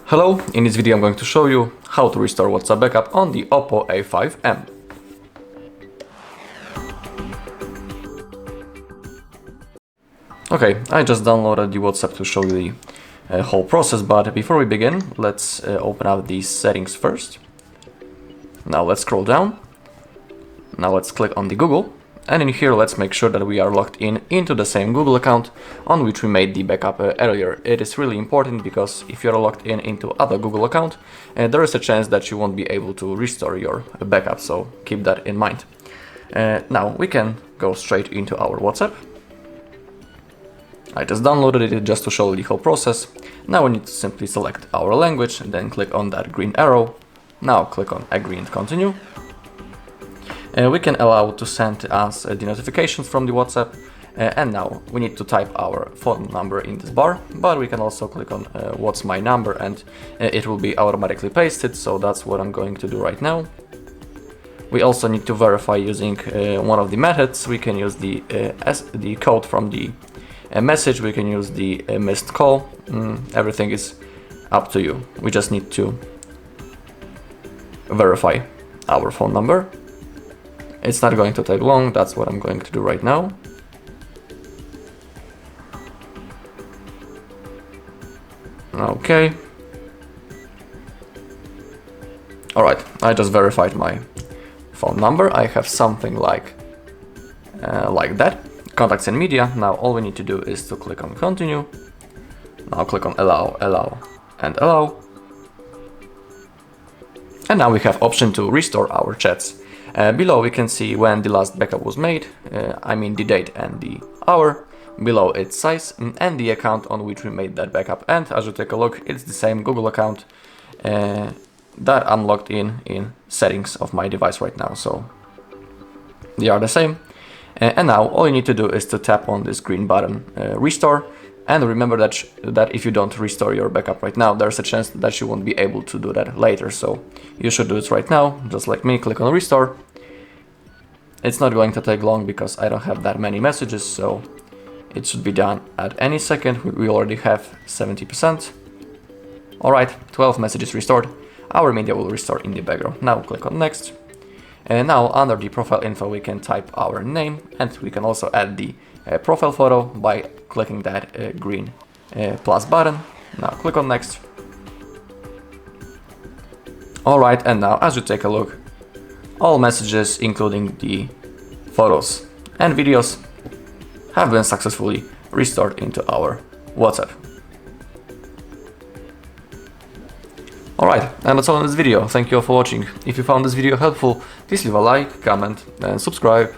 Hello, in this video I'm going to show you how to restore WhatsApp backup on the OPPO A5m. Okay, I just downloaded the WhatsApp to show you the whole process, but before we begin, let's open up these settings first. Now let's scroll down. Now let's click on the Google, and in here let's make sure that we are logged in into the same Google account on which we made the backup earlier. It is really important because if you're logged in into other Google account, there is a chance that you won't be able to restore your backup, so keep that in mind. Now we can go straight into our WhatsApp. I just downloaded it just to show the whole process. Now we need to simply select our language and then click on that green arrow. Now click on agree and continue. We can allow to send us the notifications from the WhatsApp, and now we need to type our phone number in this bar, but we can also click on what's my number and it will be automatically pasted, so that's what I'm going to do right now. We also need to verify using one of the methods. We can use the code from the message, we can use the missed call. Everything is up to you. We just need to verify our phone number. It's not going to take long, that's what I'm going to do right now. Okay. Alright, I just verified my phone number. I have something like that. Contacts and media. Now all we need to do is to click on continue. Now click on allow, allow, and allow. And now we have option to restore our chats. Below we can see when the last backup was made, I mean the date and the hour, below its size and the account on which we made that backup. And as you take a look, it's the same Google account that I'm logged in settings of my device right now, so they are the same. And now all you need to do is to tap on this green button, restore. And remember that if you don't restore your backup right now, there's a chance that you won't be able to do that later. So you should do it right now, just like me. Click on restore. It's not going to take long because I don't have that many messages, so it should be done at any second. We already have 70%. Alright, 12 messages restored. Our media will restore in the background. Now click on next. And now under the profile info we can type our name, and we can also add the profile photo by clicking that green plus button. Now click on next. Alright, and now as you take a look, all messages including the photos and videos have been successfully restored into our WhatsApp. Alright, and that's all in this video. Thank you all for watching. If you found this video helpful, please leave a like, comment and subscribe.